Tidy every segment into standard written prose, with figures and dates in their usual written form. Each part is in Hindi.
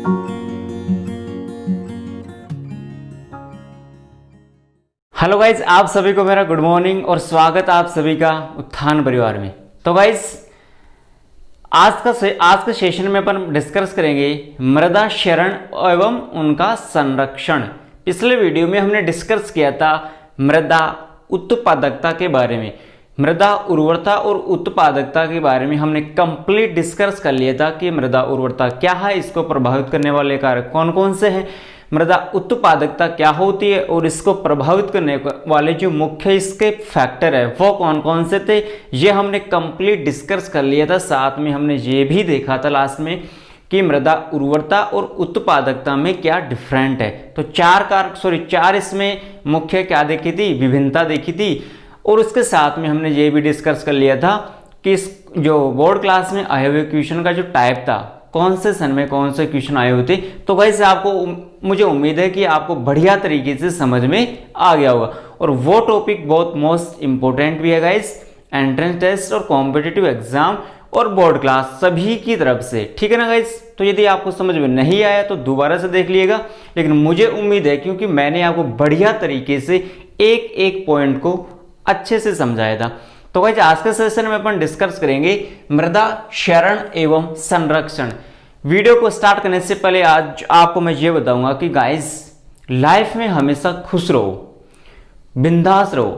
हेलो गाइज, आप सभी को मेरा गुड मॉर्निंग और स्वागत आप सभी का उत्थान परिवार में। तो गाइज आज के सेशन में अपन डिस्कस करेंगे मृदा क्षरण एवं उनका संरक्षण। पिछले वीडियो में हमने डिस्कस किया था मृदा उत्पादकता के बारे में। मृदा उर्वरता और उत्पादकता के बारे में हमने कंप्लीट डिस्कस कर लिया था कि मृदा उर्वरता क्या है, इसको प्रभावित करने वाले कारक कौन कौन से हैं, मृदा उत्पादकता क्या होती है और इसको प्रभावित करने वाले जो मुख्य इसके फैक्टर है वो कौन कौन से थे, ये हमने कंप्लीट डिस्कस कर लिया था। साथ में हमने ये भी देखा था लास्ट में कि मृदा उर्वरता और उत्पादकता में क्या डिफरेंट है। तो चार इसमें मुख्य क्या देखी थी, विभिन्नता देखी थी। और उसके साथ में हमने ये भी डिस्कस कर लिया था कि इस जो बोर्ड क्लास में आए हुए क्वेश्चन का जो टाइप था, कौन से सन में कौन से क्वेश्चन आए होते। तो गाइस आपको मुझे उम्मीद है कि आपको बढ़िया तरीके से समझ में आ गया होगा। और वो टॉपिक बहुत मोस्ट इंपॉर्टेंट भी है गाइस, एंट्रेंस टेस्ट और कॉम्पिटिटिव एग्जाम और बोर्ड क्लास सभी की तरफ से, ठीक है ना गाइस। तो यदि आपको समझ में नहीं आया तो दोबारा से देख लीजिएगा, लेकिन मुझे उम्मीद है क्योंकि मैंने आपको बढ़िया तरीके से एक एक पॉइंट को अच्छे से समझाया था। तो गाइस आज के सेशन में अपन डिस्कस करेंगे मृदा क्षरण एवं संरक्षण। वीडियो को स्टार्ट करने से पहले आज आपको मैं ये बताऊंगा कि गाइस लाइफ में हमेशा खुश रहो, बिंदास रहो,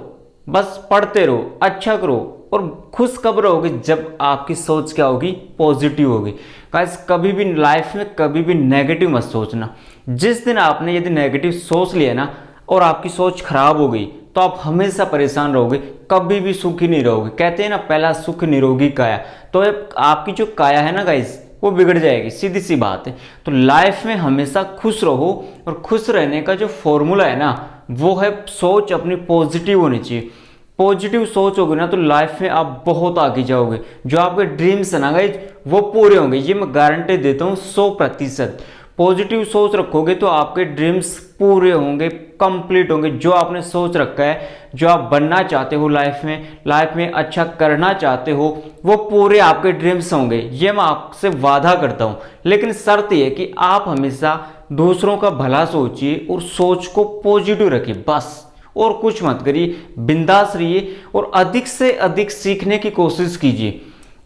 बस पढ़ते रहो, अच्छा करो। और खुश कब रहोगे, जब आपकी सोच क्या होगी, पॉजिटिव होगी। गाइस कभी भी लाइफ में कभी भी नेगेटिव मत सोचना। जिस दिन आपने यदि नेगेटिव सोच लिया ना और आपकी सोच खराब हो गई तो आप हमेशा परेशान रहोगे, कभी भी सुखी नहीं रहोगे। कहते हैं ना पहला सुख निरोगी काया, तो आपकी जो काया है ना गाइस वो बिगड़ जाएगी, सीधी सी बात है। तो लाइफ में हमेशा खुश रहो और खुश रहने का जो फॉर्मूला है ना वो है सोच अपनी पॉजिटिव होनी चाहिए। पॉजिटिव सोच होगी ना तो लाइफ में आप बहुत आगे जाओगे। जो आपके ड्रीम्स है ना गाइस वो पूरे होंगे, ये मैं गारंटी देता हूँ 100%। पॉजिटिव सोच रखोगे तो आपके ड्रीम्स पूरे होंगे, कंप्लीट होंगे। जो आपने सोच रखा है, जो आप बनना चाहते हो लाइफ में अच्छा करना चाहते हो, वो पूरे आपके ड्रीम्स होंगे, ये मैं आपसे वादा करता हूँ। लेकिन शर्त ये कि आप हमेशा दूसरों का भला सोचिए और सोच को पॉजिटिव रखिए, बस और कुछ मत करिए। बिंदास रहिए और अधिक से अधिक सीखने की कोशिश कीजिए।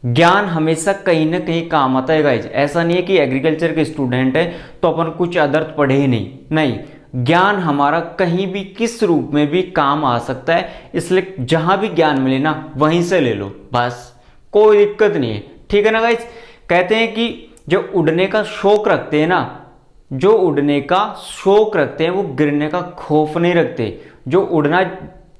ज्ञान हमेशा कहीं ना कहीं काम आता है गाइज। ऐसा नहीं है कि एग्रीकल्चर के स्टूडेंट है तो अपन कुछ अदर पढ़े ही नहीं, ज्ञान हमारा कहीं भी किस रूप में भी काम आ सकता है। इसलिए जहां भी ज्ञान मिले ना वहीं से ले लो, बस कोई दिक्कत नहीं है, ठीक है ना गाइज। कहते हैं कि जो उड़ने का शौक रखते हैं ना, जो उड़ने का शौक रखते हैं वो गिरने का खौफ नहीं रखते। जो उड़ना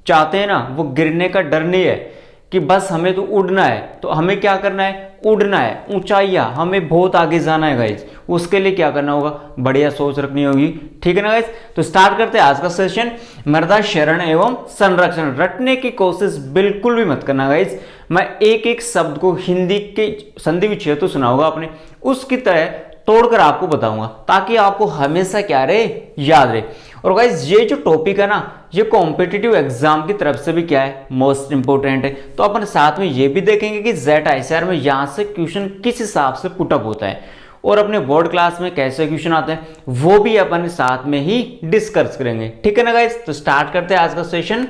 चाहते हैं ना वो गिरने का डर नहीं है कि बस हमें तो उड़ना है। तो हमें क्या करना है, उड़ना है, ऊंचाइयां, हमें बहुत आगे जाना है गाइज। उसके लिए क्या करना होगा, बढ़िया सोच रखनी होगी, ठीक है ना गाइज। तो स्टार्ट करते हैं आज का सेशन। मृदा क्षरण एवं संरक्षण रटने की कोशिश बिल्कुल भी मत करना गाइज। मैं एक एक शब्द को हिंदी के संधि विच्छेद तो सुना होगा आपने, उसकी तरह तोड़कर आपको बताऊंगा ताकि आपको हमेशा क्या रहे, याद रहे। और गाइज ये जो टॉपिक है ना ये कॉम्पिटिटिव एग्जाम की तरफ से भी क्या है, मोस्ट इंपोर्टेंट है। तो अपन साथ में ये भी देखेंगे कि जेट आईसीआर में यहाँ से क्वेश्चन किस हिसाब से पुटअप होता है और अपने बोर्ड क्लास में कैसे क्वेश्चन आते हैं वो भी अपन साथ में ही डिस्कस करेंगे, ठीक है ना गाइज। तो स्टार्ट करते हैं आज का सेशन।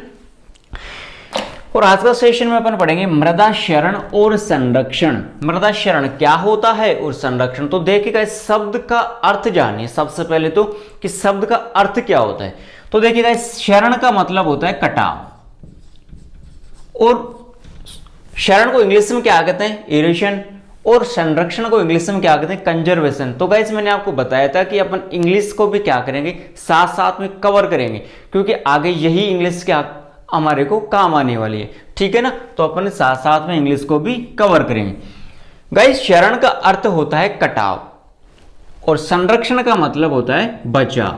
और आज का सेशन में अपन पढ़ेंगे मृदा क्षरण और संरक्षण। मृदा क्षरण क्या होता है और संरक्षण, तो देखिएगा इस शब्द का अर्थ जानिए सबसे पहले तो कि शब्द का अर्थ क्या होता है। तो देखिएगा इस क्षरण का मतलब होता है कटाव, और क्षरण को इंग्लिश में क्या कहते हैं, इरेशन, और संरक्षण को इंग्लिश में क्या कहते हैं, कंजर्वेशन। तो गाइस मैंने आपको बताया था कि अपन इंग्लिश को भी क्या करेंगे, साथ साथ में कवर करेंगे, क्योंकि आगे यही इंग्लिश क्या हमारे को काम आने वाली है, ठीक है ना। तो अपन साथ साथ में इंग्लिश को भी कवर करेंगे। गाइस क्षरण का अर्थ होता है कटाव और संरक्षण का मतलब होता है बचाव।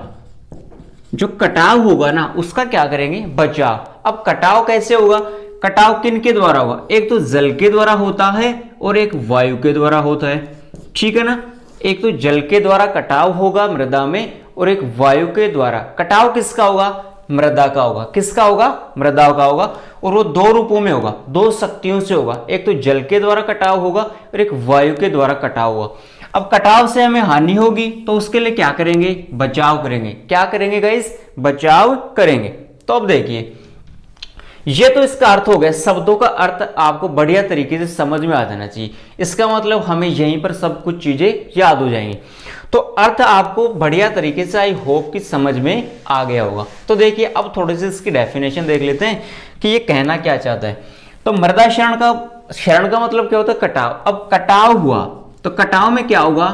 जो कटाव होगा ना उसका क्या करेंगे, बचाव। अब कटाव कैसे होगा, कटाव किन के द्वारा होगा, एक तो जल के द्वारा होता है और एक वायु के द्वारा होता है, ठीक है ना। एक तो जल के द्वारा कटाव होगा मृदा में और एक वायु के द्वारा। कटाव किसका होगा, मृदा का होगा। किसका होगा, मृदा का होगा। और वो दो रूपों में होगा, दो शक्तियों से होगा, एक तो जल के द्वारा कटाव होगा और एक वायु के द्वारा कटाव होगा। अब कटाव से हमें हानि होगी तो उसके लिए क्या करेंगे, बचाव करेंगे। क्या करेंगे गाइस, बचाव करेंगे। तो अब देखिए ये तो इसका अर्थ हो गया, शब्दों का अर्थ आपको बढ़िया तरीके से समझ में आ जाना चाहिए। इसका मतलब हमें यहीं पर सब कुछ चीजें याद हो जाएंगी। तो अर्थ आपको बढ़िया तरीके से आई होप कि समझ में आ गया होगा। तो देखिए अब थोड़ी सी इसकी डेफिनेशन देख लेते हैं कि ये कहना क्या चाहता है। तो मृदा क्षरण का मतलब क्या होता है, कटाव। अब कटाव हुआ तो कटाव में क्या होगा,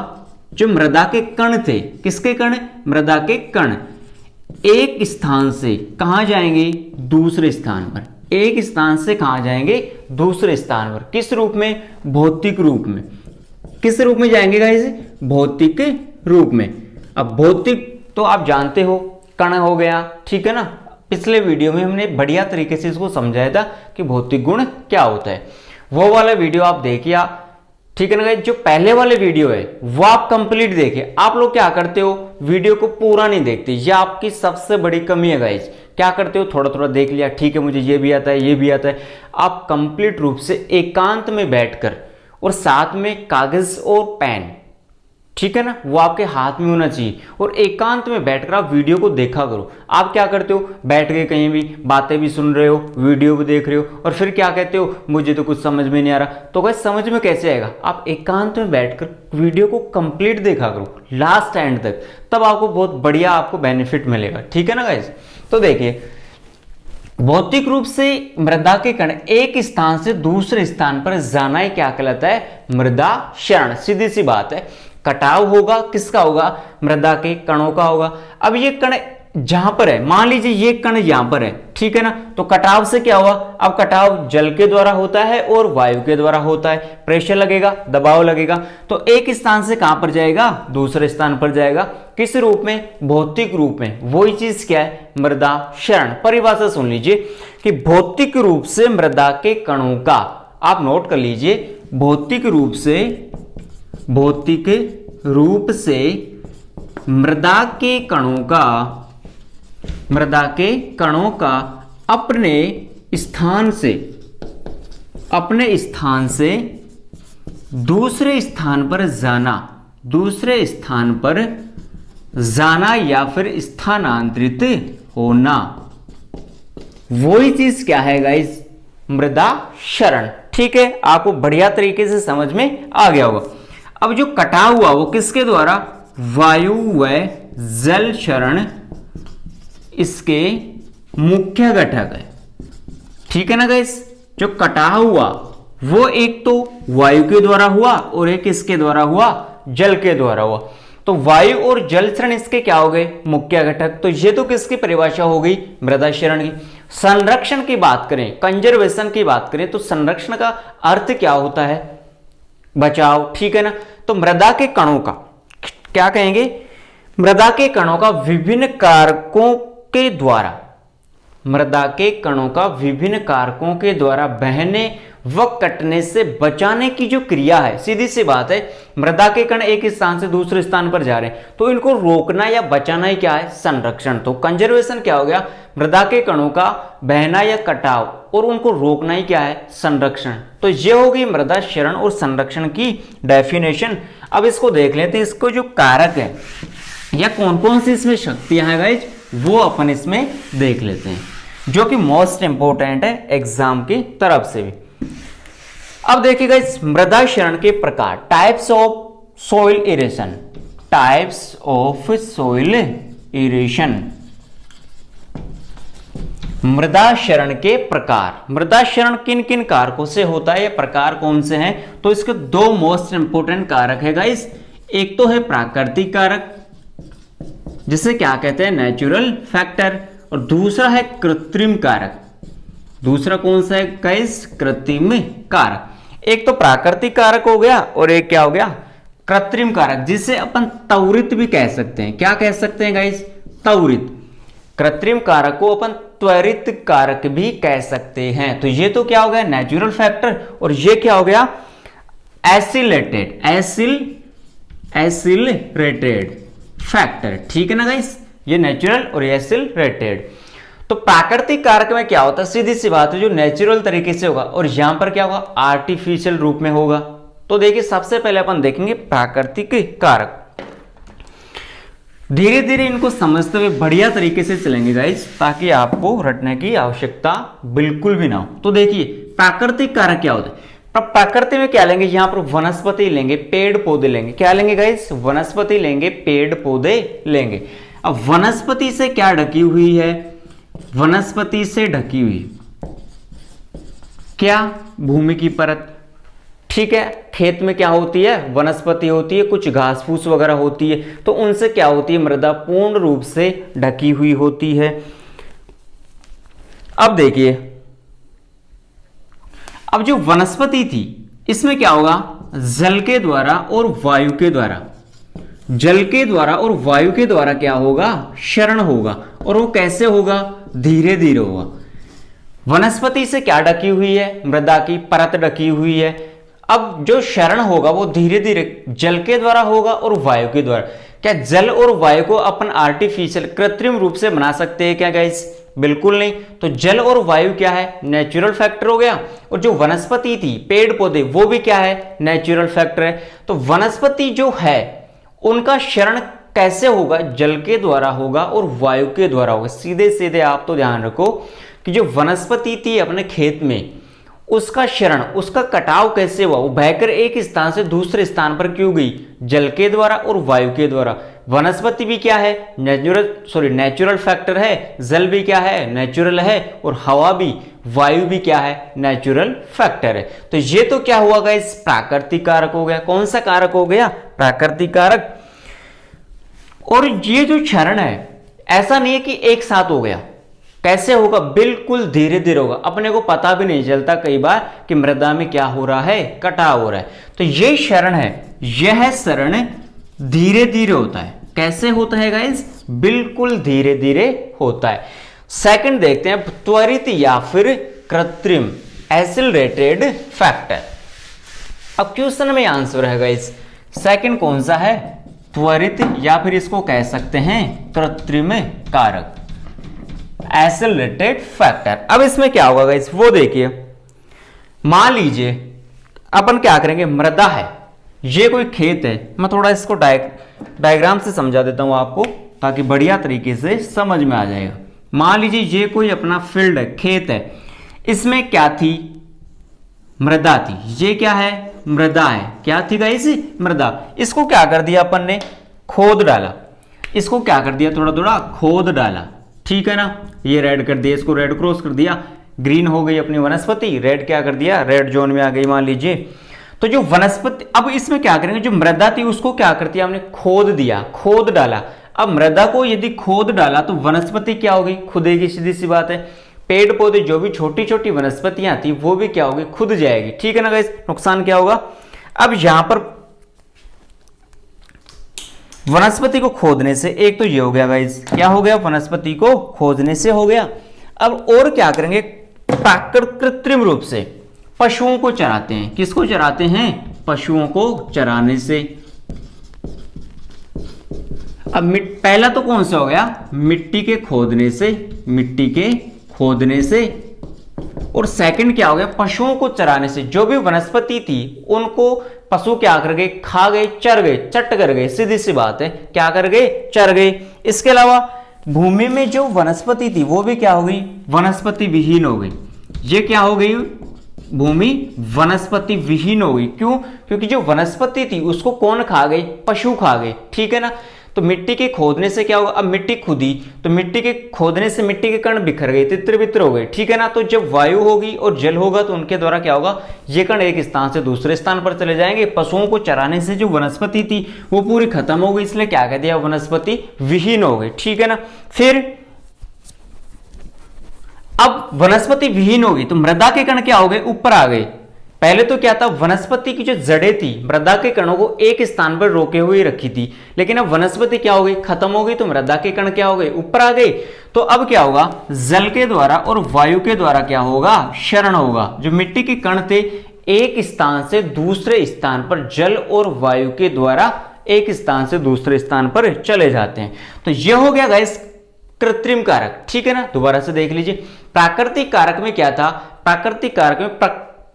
जो मृदा के कण थे, किसके कण, मृदा के कण एक स्थान से कहां जाएंगे, दूसरे स्थान पर। एक स्थान से कहां जाएंगे, दूसरे स्थान पर। किस रूप में, भौतिक रूप में। किस रूप में जाएंगे गाइस, भौतिक रूप में। अब भौतिक तो आप जानते हो, कण हो गया, ठीक है ना। पिछले वीडियो में हमने बढ़िया तरीके से इसको समझाया था कि भौतिक गुण क्या होता है। वो वाला वीडियो आप देखिए, ठीक है ना गाइस। जो पहले वाले वीडियो है वो आप कंप्लीट देखिए। आप लोग क्या करते हो, वीडियो को पूरा नहीं देखते, ये आपकी सबसे बड़ी कमी है गाइस। क्या करते हो, थोड़ा थोड़ा देख लिया, ठीक है मुझे ये भी आता है, ये भी आता है। आप कंप्लीट रूप से एकांत में बैठकर और साथ में कागज और पेन, ठीक है ना, वो आपके हाथ में होना चाहिए और एकांत में बैठकर आप वीडियो को देखा करो। आप क्या करते हो, बैठ के कहीं भी बातें भी सुन रहे हो, वीडियो भी देख रहे हो और फिर क्या कहते हो, मुझे तो कुछ समझ में नहीं आ रहा। तो गाइस समझ में कैसे आएगा, आप एकांत में बैठकर वीडियो को कंप्लीट देखा करो लास्ट एंड तक, तब आपको बहुत बढ़िया आपको बेनिफिट मिलेगा, ठीक है ना गाइस। तो देखिए भौतिक रूप से मृदा के कण एक स्थान से दूसरे स्थान पर जाना ही क्या कहलाता है, मृदा क्षरण। सीधी सी बात है, कटाव होगा किसका होगा, मृदा के कणों का होगा। अब ये कण जहां पर है, मान लीजिए ये कण यहां पर है, ठीक है ना, तो कटाव से क्या हुआ, अब कटाव जल के द्वारा होता है और वायु के द्वारा होता है। प्रेशर लगेगा, दबाव लगेगा, तो एक स्थान से कहां पर जाएगा, दूसरे स्थान पर जाएगा। किस रूप में, भौतिक रूप में। वही चीज क्या है, मृदा क्षरण। परिभाषा सुन लीजिए कि भौतिक रूप से मृदा के कणों का, आप नोट कर लीजिए, भौतिक रूप से मृदा के कणों का अपने स्थान से दूसरे स्थान पर जाना या फिर स्थानांतरित होना। वही चीज क्या है गाइस, मृदा क्षरण। ठीक है, आपको बढ़िया तरीके से समझ में आ गया होगा। अब जो कटाव हुआ वो किसके द्वारा, वायु व जल क्षरण इसके मुख्य घटक है, ठीक है ना गाइस। जो कटाव हुआ वो एक तो वायु के द्वारा हुआ और एक इसके द्वारा हुआ, जल के द्वारा हुआ। तो वायु और जल क्षरण इसके क्या हो गए, मुख्य घटक। तो ये तो किसकी परिभाषा हो गई, मृदा क्षरण की। संरक्षण की बात करें, कंजर्वेशन की बात करें, तो संरक्षण का अर्थ क्या होता है, बचाव, ठीक है ना। तो मृदा के कणों का क्या कहेंगे, मृदा के कणों का विभिन्न कारकों के द्वारा, मृदा के कणों का विभिन्न कारकों के द्वारा बहने व कटने से बचाने की जो क्रिया है। सीधी सी बात है, मृदा के कण एक स्थान से दूसरे स्थान पर जा रहे हैं, तो इनको रोकना या बचाना ही क्या है, संरक्षण। तो कंजर्वेशन क्या हो गया, मृदा के कणों का बहना या कटाव और उनको रोकना ही क्या है, संरक्षण। तो ये होगी मृदा क्षरण और संरक्षण की डेफिनेशन। अब इसको देख लेते हैं, इसको जो कारक है या कौन कौन सी इसमें शक्तियां हैं गाइज, वो अपन इसमें देख लेते हैं, जो कि मोस्ट इंपोर्टेंट है एग्जाम की तरफ से भी। अब देखिए गाइज, मृदा क्षरण के प्रकार, types of soil erosion, types of soil erosion, मृदा क्षरण के प्रकार। मृदा क्षरण किन किन कारकों से होता है, ये प्रकार कौन से हैं, तो इसके दो मोस्ट इंपोर्टेंट कारक है गाइस। एक तो है प्राकृतिक कारक, जिसे क्या कहते हैं, नेचुरल फैक्टर, और दूसरा है कृत्रिम कारक। दूसरा कौन सा है गाइस, कृत्रिम कारक। एक तो प्राकृतिक कारक हो गया और एक क्या हो गया, कृत्रिम कारक, जिसे अपन त्वरित भी कह सकते हैं। क्या कह सकते हैं गाइस, त्वरित। कृत्रिम कारक को अपन त्वरित कारक भी कह सकते हैं। तो ये तो क्या हो गया, नेचुरल फैक्टर, और ये क्या हो गया, एसिलेटेड, एसिलरेटेड फैक्टर, ठीक है ना गाइस। ये नेचुरल और एसिलरेटेड। तो प्राकृतिक कारक में क्या होता है, सीधी सी बात है, जो नेचुरल तरीके से होगा, और यहां पर क्या होगा, आर्टिफिशियल रूप में होगा, तो देखिए सबसे पहले अपन देखेंगे प्राकृतिक कारक। धीरे धीरे इनको समझते हुए बढ़िया तरीके से चलेंगे गाइस, ताकि आपको रटने की आवश्यकता बिल्कुल भी ना हो। तो देखिए प्राकृतिक कारक क्या होते हैं। प्रकृति में क्या लेंगे, यहां पर वनस्पति लेंगे, पेड़ पौधे लेंगे। क्या लेंगे गाइस, वनस्पति लेंगे, पेड़ पौधे लेंगे। अब वनस्पति से क्या ढकी हुई है, वनस्पति से ढकी हुई क्या, भूमि की परत। ठीक है, खेत में क्या होती है, वनस्पति होती है, कुछ घास फूस वगैरह होती है, तो उनसे क्या होती है, मृदा पूर्ण रूप से ढकी हुई होती है। अब देखिए, अब जो वनस्पति थी इसमें क्या होगा, जल के द्वारा और वायु के द्वारा, जल के द्वारा और वायु के द्वारा क्या होगा, क्षरण होगा। और वो कैसे होगा, धीरे धीरे होगा। वनस्पति से क्या ढकी हुई है, मृदा की परत ढकी हुई है। अब जो क्षरण होगा वो धीरे धीरे जल के द्वारा होगा और वायु के द्वारा। क्या जल और वायु को अपन आर्टिफिशियल कृत्रिम रूप से बना सकते हैं क्या गाइस, बिल्कुल नहीं। तो जल और वायु क्या है, नेचुरल फैक्टर हो गया। और जो वनस्पति थी, पेड़ पौधे, वो भी क्या है, नेचुरल फैक्टर है। तो वनस्पति जो है उनका क्षरण कैसे होगा, जल के द्वारा होगा और वायु के द्वारा होगा। सीधे सीधे आप तो ध्यान रखो कि जो वनस्पति थी अपने खेत में, उसका क्षरण, उसका कटाव कैसे हुआ, वो बहकर एक स्थान से दूसरे स्थान पर क्यों गई, जल के द्वारा और वायु के द्वारा। वनस्पति भी क्या है, नेचुरल फैक्टर है, जल भी क्या है, नेचुरल है, और हवा भी, वायु भी क्या है, नेचुरल फैक्टर है। तो ये तो क्या हुआ गाइस, प्राकृतिक कारक हो गया। कौन सा कारक हो गया, प्राकृतिक कारक। और ये जो क्षरण है, ऐसा नहीं है कि एक साथ हो गया, कैसे होगा, बिल्कुल धीरे धीरे होगा। अपने को पता भी नहीं चलता कई बार कि मृदा में क्या हो रहा है, कटाव हो रहा है। तो ये क्षरण है, यह क्षरण धीरे धीरे होता है। कैसे होता है गाइस, बिल्कुल धीरे धीरे होता है। सेकंड देखते हैं, त्वरित या फिर कृत्रिम, एक्सीलरेटेड फैक्टर। अब क्वेश्चन में आंसर है गाइस, सेकंड कौन सा है, त्वरित या फिर इसको कह सकते हैं कृत्रिम कारक, एक्सीलरेटेड फैक्टर। अब इसमें क्या होगा गाइस, वो देखिए, मान लीजिए अपन क्या करेंगे, मृदा है, ये कोई खेत है। मैं थोड़ा इसको डायग्राम से समझा देता हूं आपको, ताकि बढ़िया तरीके से समझ में आ जाएगा। मान लीजिए ये कोई अपना फील्ड है, खेत है, इसमें क्या थी, मृदा थी। ये क्या है, मृदा है। क्या थी गाइस, मृदा। इसको क्या कर दिया अपन ने, खोद डाला। इसको क्या कर दिया, थोड़ा थोड़ा खोद डाला। ठीक है ना, ये रेड कर दिया, इसको रेड क्रॉस कर दिया, ग्रीन हो गई अपनी वनस्पति, रेड क्या कर दिया, रेड जोन में आ गई मान लीजिए। तो जो वनस्पति, अब इसमें क्या करेंगे, जो मृदा थी उसको क्या कर दिया हमने, खोद दिया, खोद डाला। अब मृदा को यदि खोद डाला तो वनस्पति क्या होगी, खुदेगी, सीधी सी बात है। पेड़ पौधे, जो भी छोटी छोटी वनस्पतियां थी, वो भी क्या होगी, खुद जाएगी। ठीक है ना गाइस, नुकसान क्या होगा। अब यहां पर वनस्पति को खोदने से, एक तो ये हो गया गाइस, क्या हो गया, वनस्पति को खोदने से हो गया। अब और क्या करेंगे, कृत्रिम रूप से पशुओं को चराते हैं। किसको चराते हैं, पशुओं को चराने से। अब पहला तो कौन सा हो गया, मिट्टी के खोदने से, मिट्टी के खोदने से। और सेकंड क्या हो गया, पशुओं को चराने से। जो भी वनस्पति थी उनको पशु क्या कर गए, खा गए, चर गए, चट कर गए, सीधी सी बात है, क्या कर गए, चर गए। इसके अलावा भूमि में जो वनस्पति थी वो भी क्या हो गई, वनस्पति विहीन हो गई। ये क्या हो गई, भूमि वनस्पति विहीन हो गई। क्यों, क्योंकि जो वनस्पति थी उसको कौन खा गई, पशु खा गए। ठीक है ना। तो मिट्टी के खोदने से क्या होगा, अब मिट्टी खुदी, तो मिट्टी के खोदने से मिट्टी के कण बिखर गए, तितर बितर हो गए। ठीक है ना। तो जब वायु होगी और जल होगा तो उनके द्वारा क्या होगा, ये कण एक स्थान से दूसरे स्थान पर चले जाएंगे। पशुओं को चराने से जो वनस्पति थी वो पूरी खत्म हो गई, इसलिए क्या कह दिया, वनस्पति विहीन हो गई। ठीक है ना। फिर अब वनस्पति विहीन हो गई तो मृदा के कण क्या हो गए, ऊपर आ गए। पहले तो क्या था, वनस्पति की जो जड़ें थी मृदा के कणों को एक स्थान पर रोके हुए रखी थी, लेकिन अब वनस्पति क्या हो गई, खत्म हो गई, तो मृदा के कण क्या हो गए, ऊपर आ गए। तो अब क्या होगा, जल के द्वारा और वायु के द्वारा क्या होगा, क्षरण होगा। जो मिट्टी के कण थे एक स्थान से दूसरे स्थान पर जल और वायु के द्वारा एक स्थान से दूसरे स्थान पर चले जाते हैं। तो यह हो गया गाइस कृत्रिम कारक। ठीक है ना। दोबारा से देख लीजिए, प्राकृतिक कारक में क्या था, प्राकृतिक कारक में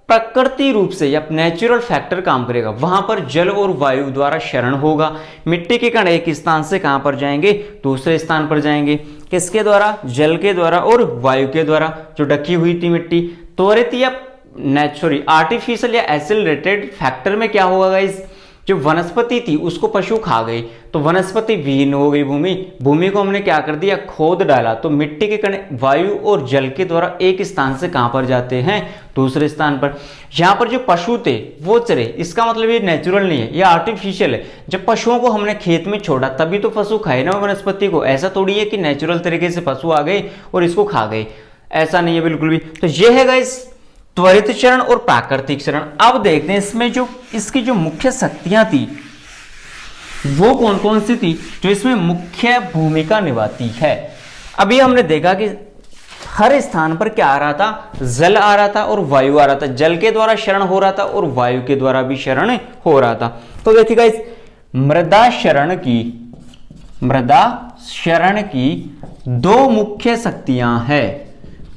प्रकृति रूप से या नेचुरल फैक्टर काम करेगा, वहां पर जल और वायु द्वारा क्षरण होगा। मिट्टी के कण एक स्थान से कहां पर जाएंगे, दूसरे स्थान पर जाएंगे। किसके द्वारा, जल के द्वारा और वायु के द्वारा। जो ढकी हुई थी मिट्टी, त्वरित या नेचुरली आर्टिफिशियल या एसिलरेटेड फैक्टर में क्या होगा गाइस, जो वनस्पति थी उसको पशु खा गए, तो वनस्पति विहीन हो गई भूमि। भूमि को हमने क्या कर दिया, खोद डाला। तो मिट्टी के कण वायु और जल के द्वारा एक स्थान से कहां पर जाते हैं, दूसरे स्थान पर। यहां पर जो पशु थे वो चरे, इसका मतलब ये नेचुरल नहीं है, ये आर्टिफिशियल है। जब पशुओं को हमने खेत में छोड़ा तभी तो पशु खाए ना वनस्पति को, ऐसा थोड़ी है कि नेचुरल तरीके से पशु आ गए और इसको खा गए, ऐसा नहीं है बिल्कुल भी। तो ये है गाइस त्वरित चरण और प्राकृतिक चरण। अब देखते हैं इसमें जो इसकी जो मुख्य शक्तियां थी वो कौन कौन सी थी जो इसमें मुख्य भूमिका निभाती है। अभी हमने देखा कि हर स्थान पर क्या आ रहा था, जल आ रहा था और वायु आ रहा था। जल के द्वारा क्षरण हो रहा था और वायु के द्वारा भी क्षरण हो रहा था। तो देखिएगा इस मृदा क्षरण की दो मुख्य शक्तियां हैं।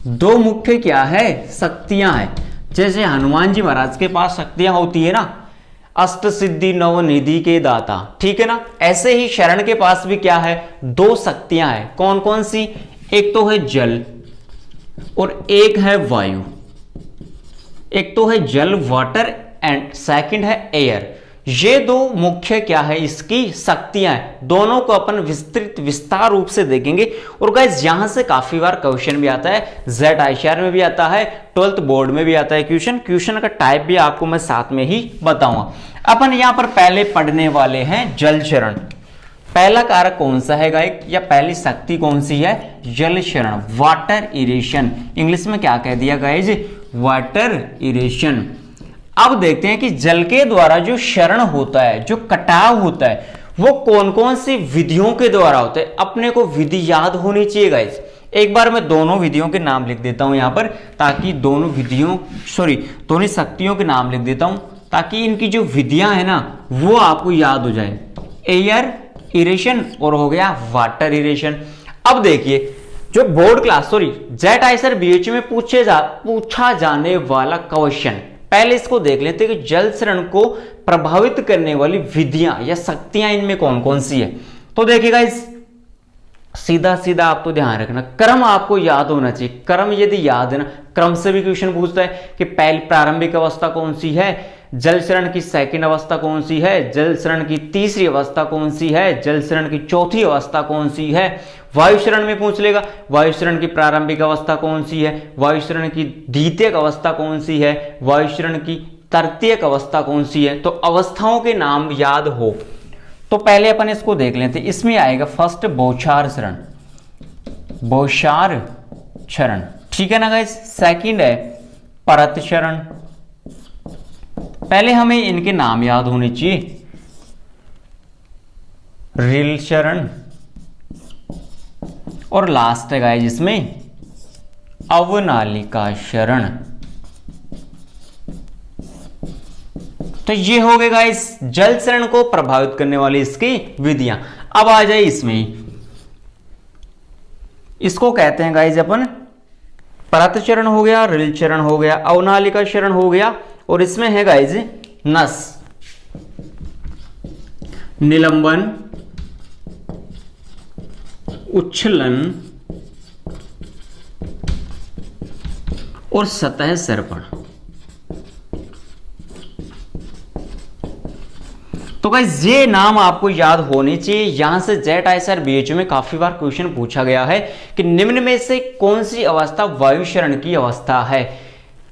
दो मुख्य क्या है, शक्तियां हैं। जैसे हनुमान जी महाराज के पास शक्तियां होती है ना, अष्ट सिद्धि नव निधि के दाता, ठीक है ना, ऐसे ही शरण के पास भी क्या है, दो शक्तियां हैं। कौन कौन सी, एक तो है जल और एक है वायु। एक तो है जल वाटर एंड सेकंड है एयर। ये दो मुख्य क्या है, इसकी शक्तियां हैं। दोनों को अपन विस्तार रूप से देखेंगे। और गाइस यहां से काफी बार क्वेश्चन भी आता है, जेड आईसीआर में भी आता है, 12th बोर्ड में भी आता है क्वेश्चन का टाइप भी आपको मैं साथ में ही बताऊंगा। अपन यहां पर पहले पढ़ने वाले हैं जल क्षरण। पहला कारक कौन सा है गाइस, या पहली शक्ति कौन सी है, जल क्षरण, वाटर इरेशन। इंग्लिश में क्या कह दिया गाइस, वाटर इरेशन। अब देखते हैं कि जल के द्वारा जो क्षरण होता है, जो कटाव होता है, वो कौन कौन सी विधियों के द्वारा होता है। अपने को विधि याद होनी चाहिए गाइस। एक बार मैं दोनों विधियों के नाम लिख देता हूं यहां पर, ताकि दोनों शक्तियों के नाम लिख देता हूं, ताकि इनकी जो विधियां है ना वो आपको याद हो जाए। एयर इरेशन और हो गया वाटर इरेशन। अब देखिए जो board class jet ICR BHU में पूछा जाने वाला क्वेश्चन, पहले इसको देख लेते हैं कि जल क्षरण को प्रभावित करने वाली विधियां या शक्तियां इनमें कौन कौन सी है। तो देखिएगा इस सीधा सीधा आप तो ध्यान रखना, क्रम आपको याद होना चाहिए। क्रम यदि याद है ना, क्रम से भी क्वेश्चन पूछता है कि पहली प्रारंभिक अवस्था कौन सी है, जल क्षरण की सेकंड अवस्था कौन सी है, जल क्षरण की तीसरी अवस्था कौन सी है, जल क्षरण की चौथी अवस्था कौन सी है। वायु क्षरण में पूछ लेगा वायु क्षरण की प्रारंभिक अवस्था कौन सी है, वायु क्षरण की द्वितीयक अवस्था कौन सी है, वायु क्षरण की तृतीयक अवस्था कौन सी है। तो अवस्थाओं के नाम याद हो तो पहले अपन इसको देख लेते हैं। इसमें आएगा फर्स्ट बौछार क्षरण, बौछार क्षरण, ठीक है ना गाइस। सेकंड है परत क्षरण। पहले हमें इनके नाम याद होने चाहिए, रिल क्षरण, और लास्ट है गाइस इसमें अवनालिका क्षरण। तो ये हो गए गाइस जल क्षरण को प्रभावित करने वाली इसकी विधियां। अब आ जाए इसमें, इसको कहते हैं गाइस अपन परत क्षरण हो गया, रिल क्षरण हो गया, अवनालिका क्षरण हो गया, और इसमें है गाइस नस, निलंबन, उच्छलन और सतह सर्पण। तो गाइस ये नाम आपको याद होने चाहिए। यहां से जेट आईसीआर बीएचयू में काफी बार क्वेश्चन पूछा गया है कि निम्न में से कौन सी अवस्था वायु क्षरण की अवस्था है।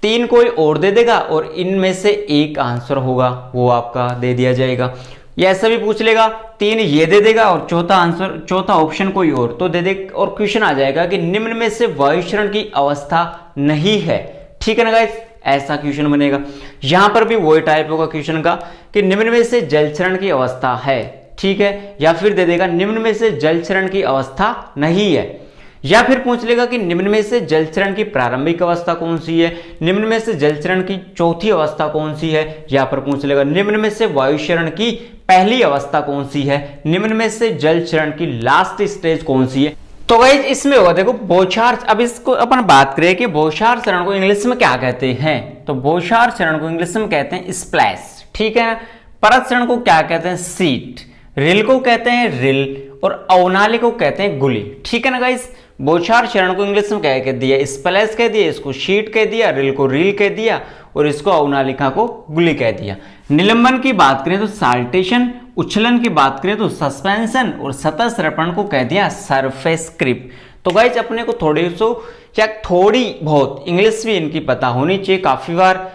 तीन कोई और दे देगा और इनमें से एक आंसर होगा वो आपका दे दिया जाएगा। या ऐसा भी पूछ लेगा तीन ये दे देगा और चौथा ऑप्शन कोई और तो दे दे, और क्वेश्चन आ जाएगा कि निम्न में से वायु क्षरण की अवस्था नहीं है, ठीक है ना गाइस, ऐसा क्वेश्चन बनेगा। यहां पर भी वही टाइप होगा क्वेश्चन का कि निम्न में से जल क्षरण की अवस्था है, ठीक है, या फिर दे देगा निम्न में से जल क्षरण की अवस्था नहीं है, या फिर पूछ लेगा कि निम्न में से जल क्षरण की प्रारंभिक अवस्था कौन सी है, निम्न में से जल क्षरण की चौथी अवस्था कौन सी है, या फिर पूछ लेगा निम्न में से वायु क्षरण की पहली अवस्था कौन सी है, निम्न में से जल क्षरण की लास्ट स्टेज कौन सी है। तो गाइस इसमें होगा देखो बौछार। अब इसको अपन बात करें कि बौछार चरण को इंग्लिश में क्या कहते हैं, तो बौछार चरण को इंग्लिश में कहते हैं स्प्लैश, ठीक है ना। परत चरण को क्या कहते हैं, सीट। रिल को कहते हैं रिल, और अवनाली को कहते हैं गुली, ठीक है ना गाइस। बौछार चरण को इंग्लिश में क्या कह दिया, स्प्लैश कह दिया, इसको शीट कह दिया, रिल को रील कह दिया, और इसको अवनालिका को गुली कह दिया। निलंबन की बात करें तो साल्टेशन, उच्छलन की बात करें तो सस्पेंशन, और सतह सर्पण को कह दिया सरफेस क्रिप। तो गाइस अपने को थोड़ी बहुत इंग्लिश भी इनकी पता होनी चाहिए। काफी बार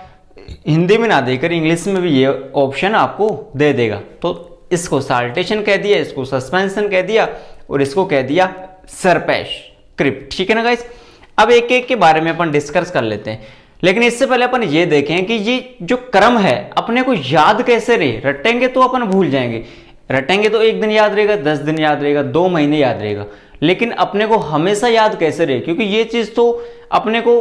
हिंदी में ना देकर इंग्लिश में भी ये ऑप्शन आपको दे देगा। तो इसको साल्टेशन कह दिया, इसको सस्पेंशन कह दिया, और इसको कह दिया सरफेस क्रिप, ठीक है ना गाइस। अब एक एक के बारे में अपन डिस्कस कर लेते हैं, लेकिन इससे पहले अपन ये देखें कि ये जो क्रम है अपने को याद कैसे रहे। रटेंगे तो अपन भूल जाएंगे, रटेंगे तो एक दिन याद रहेगा, 10 दिन याद रहेगा, 2 महीने याद रहेगा, लेकिन अपने को हमेशा याद कैसे रहे, क्योंकि ये चीज तो अपने को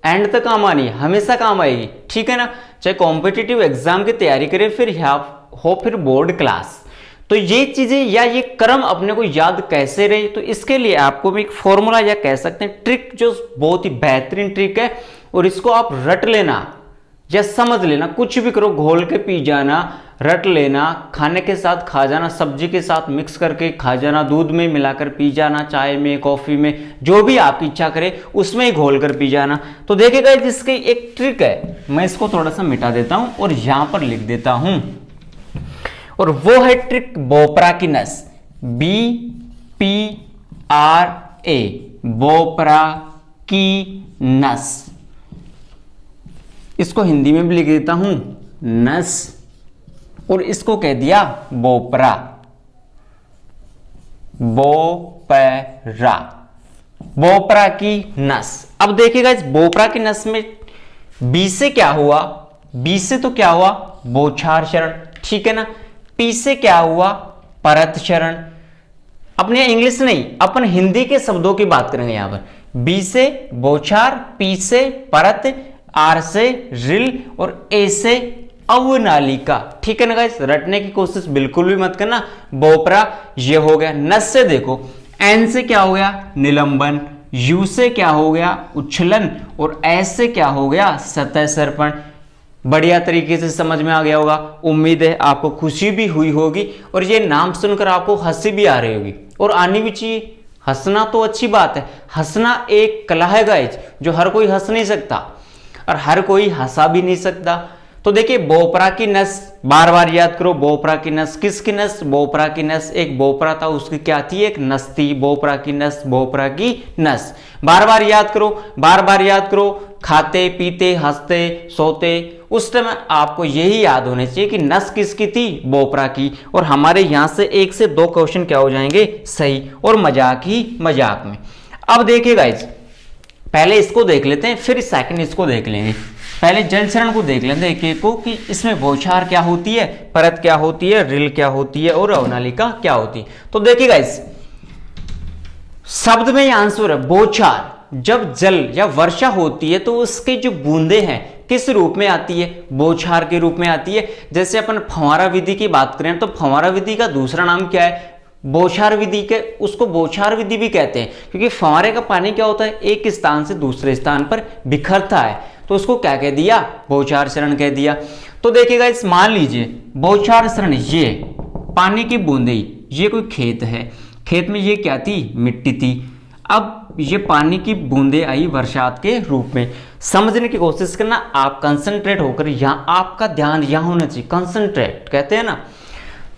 एंड तक काम आनी है, हमेशा काम आएगी, ठीक है ना। चाहे कॉम्पिटिटिव एग्जाम की तैयारी करें फिर बोर्ड क्लास, तो ये चीजें या ये क्रम अपने को याद कैसे रहे, तो इसके लिए आपको भी एक फॉर्मूला या कह सकते हैं ट्रिक, जो बहुत ही बेहतरीन ट्रिक है, और इसको आप रट लेना या समझ लेना, कुछ भी करो, घोल के पी जाना, रट लेना, खाने के साथ खा जाना, सब्जी के साथ मिक्स करके खा जाना, दूध में मिलाकर पी जाना, चाय में, कॉफी में, जो भी आपकी इच्छा करे उसमें ही घोल कर पी जाना। तो देखिएगा इसकी एक ट्रिक है, मैं इसको थोड़ा सा मिटा देता हूं और यहां पर लिख देता हूं, और वो है ट्रिक बोपरा की नस, BPRA, बोपरा की नस। इसको हिंदी में भी लिख देता हूं नस, और इसको कह दिया बोपरा, बोपरा की नस। अब देखिएगा इस बोपरा की नस में बी से क्या हुआ, बी से तो क्या हुआ, बौछार चरण, ठीक है ना। पी से क्या हुआ, परत चरण। अपने इंग्लिश नहीं, अपन हिंदी के शब्दों की बात करेंगे यहां पर। बी से बौछार, पी से परत, आर से रिल, और ए से अवनालिका, ठीक है ना गाइस। रटने की कोशिश बिल्कुल भी मत करना। बोपरा ये हो गया। नस से देखो, एन से क्या हो गया, निलंबन, यू से क्या हो गया, उच्छलन, और एस से क्या हो गया, सतह सर्पण। बढ़िया तरीके से समझ में आ गया होगा, उम्मीद है आपको खुशी भी हुई होगी, और ये नाम सुनकर आपको हंसी भी आ रही होगी, और आनी भी चाहिए। हंसना तो अच्छी बात है, हंसना एक कला है गाइस, जो हर कोई हंस नहीं सकता और हर कोई हंसा भी नहीं सकता। तो देखिए बोपरा की नस, बार बार याद करो, बोपरा की नस, किसकी नस, बोपरा की नस। एक बोपरा था, उसकी क्या थी, एक नस थी, बोपरा की नस, बोपरा की नस। बार बार याद करो, बार बार याद करो। खाते पीते हंसते सोते उस टाइम आपको यही याद होने चाहिए कि नस किसकी थी, बोपरा की। और हमारे यहां से 1 से 2 क्वेश्चन क्या हो जाएंगे, सही, और मजाक ही मजाक में। अब देखिए गाइस, पहले इसको देख लेते हैं, फिर सेकंड इसको देख लेंगे। पहले जल चरण को देख लेते हैं एक एक को, कि इसमें बौछार क्या होती है, परत क्या होती है, रिल क्या होती है, और अवनालिका क्या होती है। तो देखिए गाइस, शब्द में ये आंसर है बौछार। जब जल या वर्षा होती है तो उसके जो बूंदे हैं किस रूप में आती है, बौछार के रूप में आती है। जैसे अपन फव्वारा विधि की बात करें तो फव्वारा विधि का दूसरा नाम क्या है, बौछार विधि के, उसको बौछार विधि भी कहते हैं, क्योंकि फव्वारे का पानी क्या होता है, एक स्थान से दूसरे स्थान पर बिखरता है, तो उसको क्या कह दिया, बौछार चरण कह दिया। तो देखिएगा इस, मान लीजिए बौछार चरण, ये पानी की बूंदे, ये कोई खेत है, खेत में ये क्या थी, मिट्टी थी। अब ये पानी की बूंदे आई बरसात के रूप में। समझने की कोशिश करना, आप कंसंट्रेट होकर, यहां आपका ध्यान यहां होना चाहिए, कंसंट्रेट कहते हैं ना।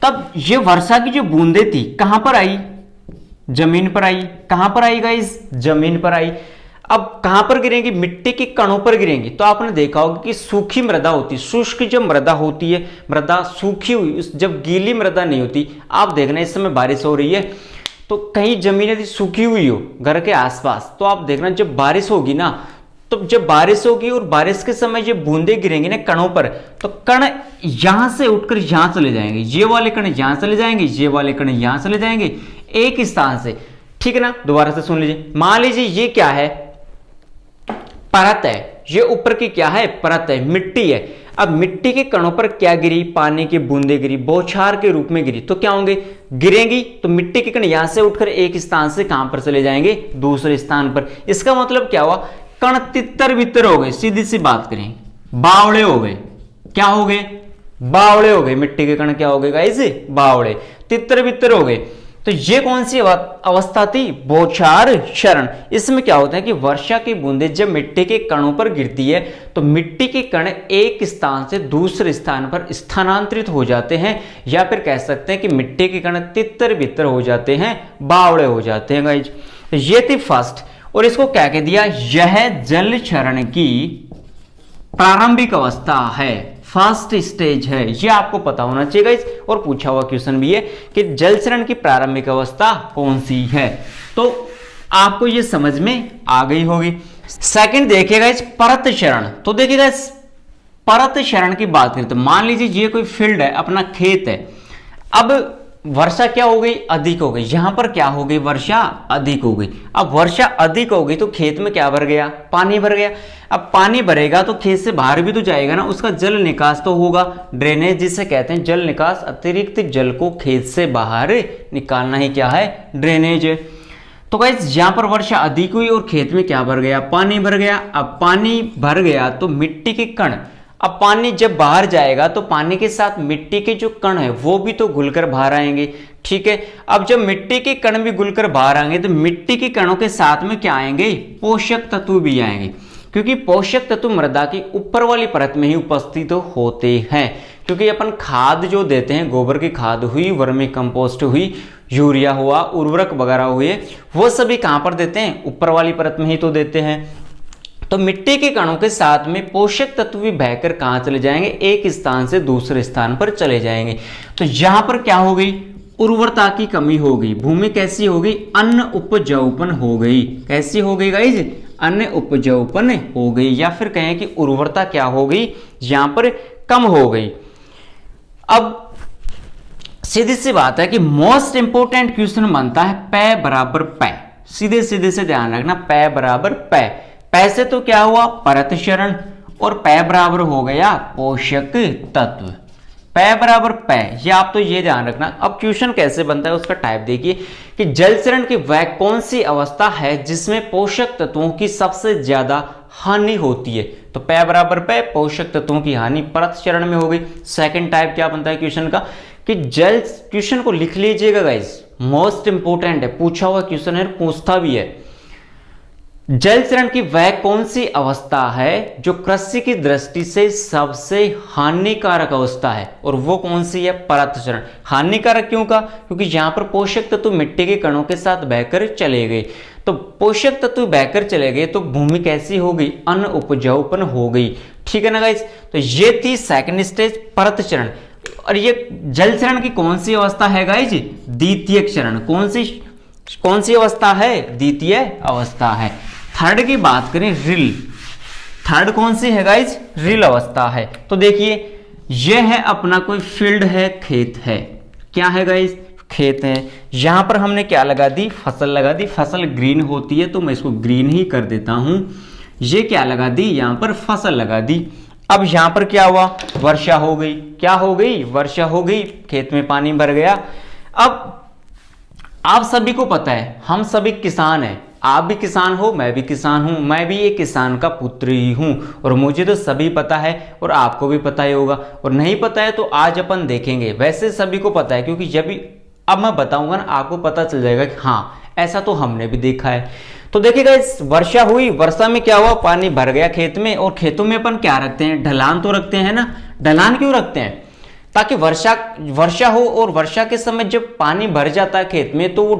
तब ये वर्षा की जो बूंदे थी कहां पर आई, जमीन पर आई। कहां पर आई गाइस, जमीन पर आई। अब कहां पर गिरेंगी, मिट्टी के कणों पर गिरेंगी। तो आपने देखा होगा कि सूखी मृदा होती है, शुष्क जो मृदा होती है, मृदा सूखी हुई, जब गीली मृदा नहीं होती। आप देखना इस समय बारिश हो रही है, तो कहीं जमीन यदि सूखी हुई हो घर के आसपास, तो आप देखना जब बारिश होगी ना, तो जब बारिश होगी और बारिश के समय ये बूंदे गिरेंगी ना कणों पर, तो कण यहां से उठकर यहां चले जाएंगे, ये वाले कण यहां चले जाएंगे, ये वाले कण यहां चले जाएंगे, एक स्थान से, ठीक है ना। दोबारा से सुन लीजिए, मान लीजिए ये क्या है, परत है, ये ऊपर की क्या है, परत है, मिट्टी है। अब मिट्टी के कणों पर क्या गिरी, पानी की बूंदे गिरी, बौछार के रूप में गिरी, तो क्या होंगे, गिरेंगी तो मिट्टी के कण यहां से उठकर एक स्थान से कहां पर चले जाएंगे, दूसरे स्थान पर। इसका मतलब क्या हुआ, कण तितर बितर हो गए, सीधी सी बात करें, बावड़े हो गए। क्या हो गए, बावड़े हो गए, मिट्टी के कण क्या हो गए गाइस, बावड़े, तितर बितर हो गए। तो ये कौन सी अवस्था थी, बौछार क्षरण। इसमें क्या होता है कि वर्षा की बूंदें जब मिट्टी के कणों पर गिरती है तो मिट्टी के कण एक स्थान से दूसरे स्थान पर स्थानांतरित हो जाते हैं, या फिर कह सकते हैं कि मिट्टी के कण तितर बितर हो जाते हैं, बावड़े हो जाते हैं गाइज। तो ये थी फर्स्ट, और इसको क्या कह दिया, यह जल क्षरण की प्रारंभिक अवस्था है, फर्स्ट स्टेज है, ये आपको पता होना चाहिए गाइस। और पूछा हुआ क्वेश्चन भी है कि जल क्षरण की प्रारंभिक अवस्था कौन सी है, तो आपको ये समझ में आ गई होगी। सेकंड देखिएगा इस परत क्षरण। तो देखिएगा इस परत क्षरण की बात करें तो मान लीजिए ये कोई फील्ड है, अपना खेत है। अब वर्षा क्या हो गई, अधिक हो गई, यहां पर क्या हो गई, वर्षा अधिक हो गई। अब वर्षा अधिक हो गई तो खेत में क्या भर गया, पानी भर गया। अब पानी भरेगा तो खेत से बाहर भी तो जाएगा ना, उसका जल निकास तो होगा, ड्रेनेज जिसे कहते हैं, जल निकास, अतिरिक्त जल को खेत से बाहर निकालना ही क्या है, ड्रेनेज है। तो गाइस यहां पर वर्षा अधिक हुई और खेत में क्या भर गया, पानी भर गया। अब पानी भर गया तो मिट्टी के कण, अब पानी जब बाहर जाएगा तो पानी के साथ मिट्टी के जो कण है वो भी तो घुलकर बाहर आएंगे, ठीक है। अब जब मिट्टी के कण भी घुलकर बाहर आएंगे तो मिट्टी के कणों के साथ में क्या आएंगे, पोषक तत्व भी आएंगे, क्योंकि पोषक तत्व मृदा की ऊपर वाली परत में ही उपस्थित होते हैं। क्योंकि अपन खाद जो देते हैं, गोबर की खाद हुई, वर्मी कंपोस्ट हुई, यूरिया हुआ, उर्वरक वगैरह हुए, वो सभी कहां पर देते हैं, ऊपर वाली परत में ही तो देते हैं। तो मिट्टी के कणों के साथ में पोषक तत्व भी बहकर कहां चले जाएंगे, एक स्थान से दूसरे स्थान पर चले जाएंगे। तो यहां पर क्या हो गई, उर्वरता की कमी हो गई, भूमि कैसी हो गई, अन्न उपजाऊपन हो गई। कैसी हो गई गाइज, अन्न उपजाऊपन हो गई, या फिर कहें कि उर्वरता क्या हो गई, यहां पर कम हो गई। अब सीधी सी बात है कि मोस्ट इंपोर्टेंट क्वेश्चन बनता है पै बराबर पै, सीधे सीधे से ध्यान रखना, पै बराबर पै। पै से तो क्या हुआ, परत क्षरण, और पै बराबर हो गया पोषक तत्व। पै बराबर पै, ये आप तो ये ध्यान रखना। अब क्वेश्चन कैसे बनता है उसका टाइप देखिए कि जल क्षरण की वह कौन सी अवस्था है जिसमें पोषक तत्वों की सबसे ज्यादा हानि होती है। तो पै बराबर पै, पोषक तत्वों की हानि परत क्षरण में हो गई। सेकंड टाइप क्या बनता है क्वेश्चन का कि जल, क्वेश्चन को लिख लीजिएगा गाइस, मोस्ट इंपोर्टेंट है, पूछा हुआ क्वेश्चन है, पूछता भी है। जल क्षरण की वह कौन सी अवस्था है जो कृषि की दृष्टि से सबसे हानिकारक अवस्था है, और वो कौन सी है, परत क्षरण। हानिकारक क्यों का, क्योंकि यहां पर पोषक तत्व मिट्टी के कणों के साथ बहकर चले गए। तो पोषक तत्व बहकर चले गए तो भूमि कैसी हो गई, अन्न उपजाऊपन हो गई, ठीक है ना गाइस। तो ये थी सेकंड स्टेज, परत क्षरण। और ये जल क्षरण की कौन सी अवस्था है गाइस, द्वितीय क्षरण। कौन सी अवस्था है, द्वितीय अवस्था है। थर्ड की बात करें, रिल। थर्ड कौन सी है गाइज, रिल अवस्था है। तो देखिए यह है अपना कोई फील्ड है, खेत है, क्या है गाइज, खेत है। यहां पर हमने क्या लगा दी, फसल लगा दी। फसल ग्रीन होती है तो मैं इसको ग्रीन ही कर देता हूं। ये क्या लगा दी, यहां पर फसल लगा दी। अब यहां पर क्या हुआ, वर्षा हो गई, क्या हो गई, वर्षा हो गई, खेत में पानी भर गया। अब आप सभी को पता है हम सभी किसान हैं, आप भी किसान हो, मैं भी किसान हूं, मैं भी एक किसान का पुत्र ही हूं, और मुझे तो सभी पता है और आपको भी पता ही होगा। और नहीं पता है तो आज अपन देखेंगे, वैसे सभी को पता है, क्योंकि जब भी अब मैं बताऊंगा ना आपको पता चल जाएगा कि हाँ ऐसा तो हमने भी देखा है। तो देखिएगा इस वर्षा हुई, वर्षा में क्या हुआ, पानी भर गया खेत में। और खेतों में अपन क्या रखते हैं, ढलान तो रखते हैं ना। ढलान क्यों रखते हैं, ताकि वर्षा हो, और वर्षा के समय जब पानी भर जाता है खेत में तो वो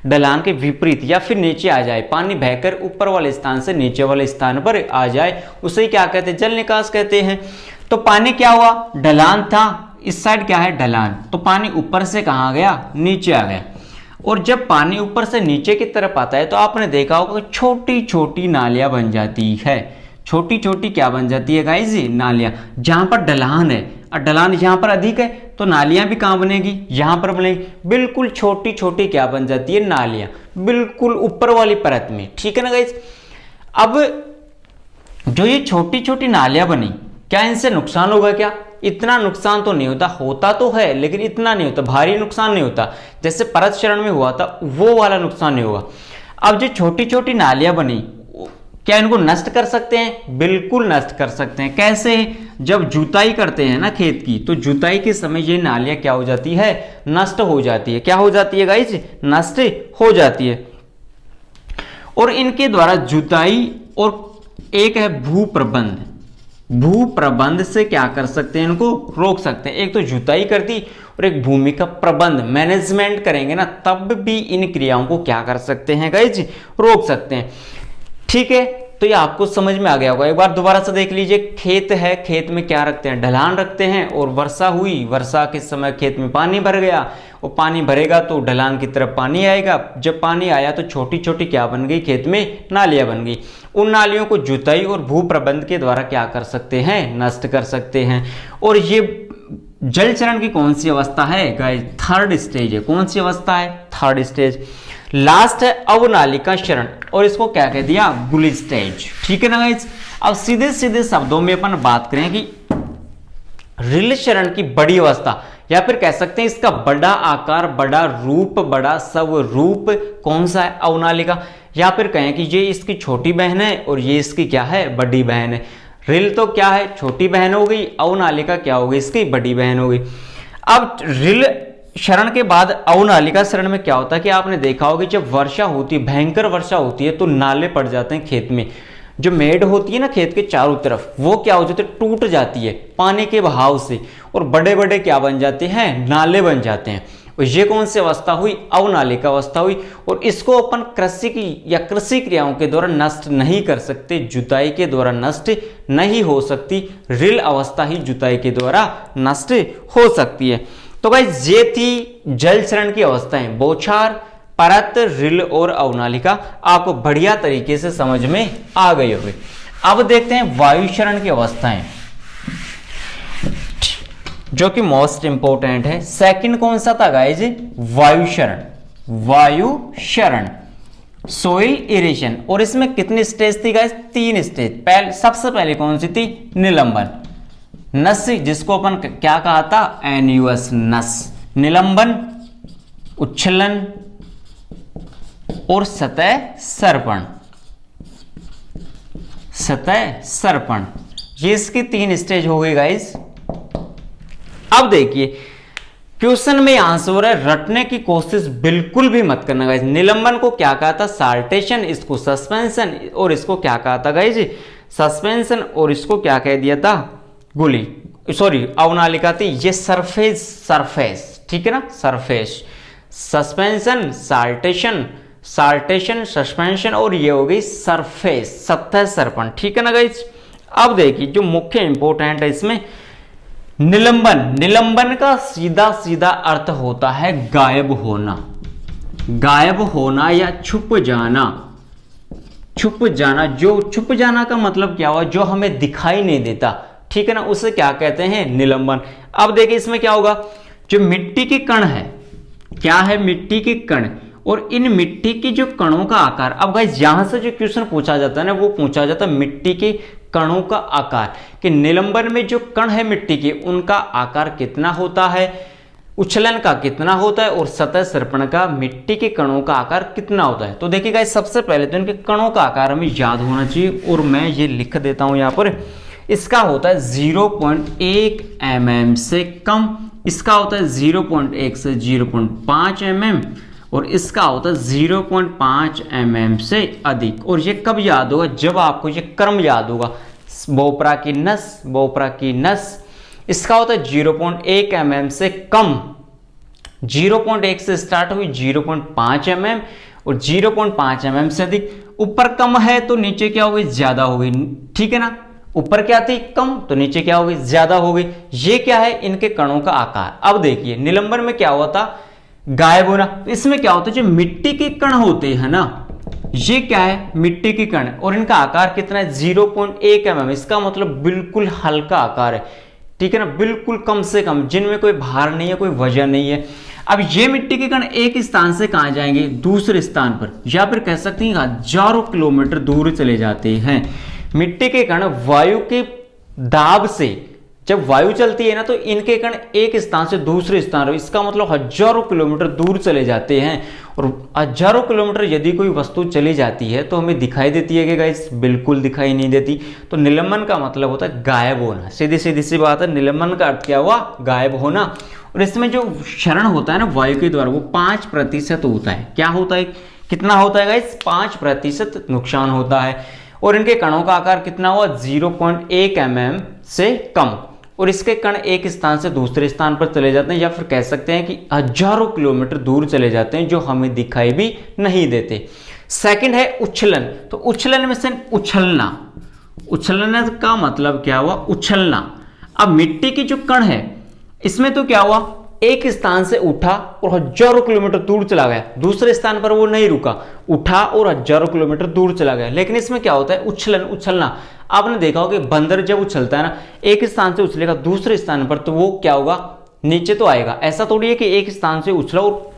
ढलान के विपरीत या फिर नीचे आ जाए, पानी बहकर ऊपर वाले स्थान से नीचे वाले स्थान पर आ जाए, उसे क्या कहते हैं, जल निकास कहते हैं। तो पानी क्या हुआ, ढलान था, इस साइड क्या है, ढलान, तो पानी ऊपर से कहां गया, नीचे आ गया। और जब पानी ऊपर से नीचे की तरफ आता है तो आपने देखा होगा कि छोटी छोटी नालियां बन जाती है। छोटी छोटी क्या बन जाती है गाइस, नालियां। जहां पर ढलान है और ढलान यहां पर अधिक है तो नालियां भी कहां बनेगी, यहां पर बनेगी। बिल्कुल छोटी छोटी क्या बन जाती है, नालियां, बिल्कुल ऊपर वाली परत में, ठीक है ना गाइस। अब जो ये छोटी छोटी नालियां बनी, क्या इनसे नुकसान होगा क्या? इतना नुकसान तो नहीं होता, होता तो है लेकिन इतना नहीं होता, भारी नुकसान नहीं होता जैसे परत क्षरण में हुआ था वो वाला नुकसान नहीं होगा। अब जो छोटी छोटी नालियां बनी, क्या इनको नष्ट कर सकते हैं? बिल्कुल नष्ट कर सकते हैं। कैसे? जब जुताई करते हैं ना खेत की, तो जुताई के समय ये नालियां क्या हो जाती है? नष्ट हो जाती है। क्या हो जाती है गाइस? नष्ट हो जाती है। और इनके द्वारा जुताई और एक है भू प्रबंध, भू प्रबंध से क्या कर सकते हैं? इनको रोक सकते हैं। एक तो जुताई कर दी और एक भूमि का प्रबंध मैनेजमेंट करेंगे ना, तब भी इन क्रियाओं को क्या कर सकते हैं गाइस? रोक सकते हैं। ठीक है, तो ये आपको समझ में आ गया होगा। एक बार दोबारा से देख लीजिए। खेत है, खेत में क्या रखते हैं? ढलान रखते हैं। और वर्षा हुई, वर्षा के समय खेत में पानी भर गया, और पानी भरेगा तो ढलान की तरफ पानी आएगा। जब पानी आया तो छोटी छोटी क्या बन गई? खेत में नालियां बन गई। उन नालियों को जुताई और भू प्रबंध के द्वारा क्या कर सकते हैं? नष्ट कर सकते हैं। और ये जल चरण की कौन सी अवस्था है गाइस? थर्ड स्टेज है। कौन सी अवस्था है? Third stage. लास्ट है अवनालिका क्षरण, और इसको क्या कह दिया? गुली स्टेज। ठीक है ना गाइस? अब सीधे सीधे शब्दों में अपन बात करें कि रिल क्षरण की बड़ी अवस्था, या फिर कह सकते हैं इसका बड़ा आकार, बड़ा रूप, बड़ा स्वरूप कौन सा है? अवनालिका। या फिर कहें कि ये इसकी छोटी बहन है और ये इसकी क्या है? बड़ी बहन है। रिल तो क्या है? छोटी बहन हो गई। अवनालिका क्या हो गई? इसकी बड़ी बहन हो गई। अब रिल क्षरण के बाद अवनालिका क्षरण में क्या होता है कि आपने देखा होगा जब वर्षा होती है, भयंकर वर्षा होती है, तो नाले पड़ जाते हैं खेत में। जो मेड़ होती है ना खेत के चारों तरफ, वो क्या हो जाती है? टूट जाती है पानी के बहाव से, और बड़े बड़े क्या बन जाते हैं? नाले बन जाते हैं। और ये कौन सी अवस्था हुई? अवनालिका अवस्था हुई। और इसको अपन कृषि की या कृषि क्रियाओं के द्वारा नष्ट नहीं कर सकते, जुताई के द्वारा नष्ट नहीं हो सकती। रिल अवस्था ही जुताई के द्वारा नष्ट हो सकती है। तो गाइस ये थी जल चरण की अवस्थाएं, बौछार, परत, रिल और अवनालिका। आपको बढ़िया तरीके से समझ में आ गई होगी। अब देखते हैं वायु क्षरण की अवस्थाएं, जो कि मोस्ट इंपोर्टेंट है। सेकंड कौन सा था गाइस? वायु क्षरण। वायु क्षरण, सोइल इरेशन। और इसमें कितनी स्टेज थी गाइस? 3 स्टेज। सबसे पहले कौन सी थी? निलंबन, नस, जिसको अपन क्या कहा था? एन्युअस नस। निलंबन, उच्छलन और सतह सर्पण। सतह सर्पण, ये इसकी 3 स्टेज हो गई गाइस। अब देखिए क्वेश्चन में आंसर है, रटने की कोशिश बिल्कुल भी मत करना गाइस। निलंबन को क्या कहा था? साल्टेशन, इसको सस्पेंशन, और इसको क्या कहा था गाइस? सस्पेंशन, और इसको क्या कह दिया था? गुली, सॉरी अवनालिका थी। ये सरफेस, सरफेस, ठीक है ना? Surface, suspension, saltation, saltation, suspension, और ये हो गई सरफेस, सतह सर्पण। ठीक है ना गाइस? अब देखिए जो मुख्य इंपोर्टेंट है इसमें, निलंबन। निलंबन का सीधा सीधा अर्थ होता है गायब होना। गायब होना या छुप जाना। छुप जाना, जो छुप जाना का मतलब क्या हुआ? जो हमें दिखाई नहीं देता, ठीक है ना? उसे क्या कहते हैं? निलंबन। अब देखिए इसमें क्या होगा? जो मिट्टी के कण है, क्या है? मिट्टी के कण, और इन मिट्टी के जो कणों का आकार, अब गाइस यहां से जो क्वेश्चन पूछा जाता है ना, वो पूछा जाता है मिट्टी के कणों का आकार, कि निलंबन में जो कण है मिट्टी के, उनका आकार कितना होता है, उच्छलन का कितना होता है, और सतह सर्पण का मिट्टी के कणों का आकार कितना होता है। तो देखिए गाइस सबसे पहले तो इनके कणों का आकार हमें याद होना चाहिए, और मैं ये लिख देता हूं यहां पर। इसका होता है 0.1 mm से कम, इसका होता है 0.1 से 0.5 mm, और इसका होता है 0.5 mm से अधिक। और ये कब याद होगा? जब आपको ये क्रम याद होगा। बोपरा की नस, बोपरा की नस, इसका होता है 0.1 mm से कम, 0.1 से स्टार्ट हुई 0.5 mm, और 0.5 mm से अधिक। ऊपर कम है तो नीचे क्या होगी? ज्यादा होगी, ठीक है ना? ऊपर क्या थी? कम, तो नीचे क्या होगी? ज्यादा होगी। ये क्या है? इनके कणों का आकार। अब देखिए निलंबन में क्या हुआ था? गायब होना। इसमें क्या होता है? जो मिट्टी के कण होते हैं ना, ये क्या है? मिट्टी के कण, और इनका आकार कितना है? 0.1 mm। इसका मतलब बिल्कुल हल्का आकार है, ठीक है ना? बिल्कुल कम से कम, जिनमें कोई भार नहीं है, कोई वजन नहीं है। अब ये मिट्टी के कण एक स्थान से कहां जाएंगे? दूसरे स्थान पर, या फिर कह सकते हैं हजारों किलोमीटर दूर चले जाते हैं। मिट्टी के कण वायु के दाब से, जब वायु चलती है ना तो इनके कण एक स्थान से दूसरे स्थान, इसका मतलब हजारों किलोमीटर दूर चले जाते हैं। और हजारों किलोमीटर यदि कोई वस्तु चली जाती है तो हमें दिखाई देती है कि गाइस, बिल्कुल दिखाई नहीं देती। तो निलंबन का मतलब होता है गायब होना, सीधी सीधी सी बात है। निलंबन का अर्थ क्या हुआ? गायब होना। और इसमें जो क्षरण होता है ना वायु के द्वारा, वो 5% होता है। क्या होता है? कितना होता है गाइस? 5% नुकसान होता है। और इनके कणों का आकार कितना हुआ? 0.1 mm से कम। और इसके कण एक स्थान से दूसरे स्थान पर चले जाते हैं, या फिर कह सकते हैं कि हजारों किलोमीटर दूर चले जाते हैं, जो हमें दिखाई भी नहीं देते। सेकंड है उछलन। तो उछलन में से उछलना, उछलने का मतलब क्या हुआ? उछलना। अब मिट्टी की जो कण है इसमें तो क्या हुआ? एक स्थान से उठा और हजारों किलोमीटर दूर चला गया, दूसरे स्थान पर वो नहीं रुका, उठा और हजारों किलोमीटर दूर चला गया। लेकिन इसमें क्या होता है? उछलन, उछलना। आपने देखा होगा कि बंदर जब उछलता है ना, एक स्थान से उछलेगा दूसरे स्थान पर, तो वो क्या होगा? नीचे तो आएगा। ऐसा थोड़ी है कि एक स्थान से उछला और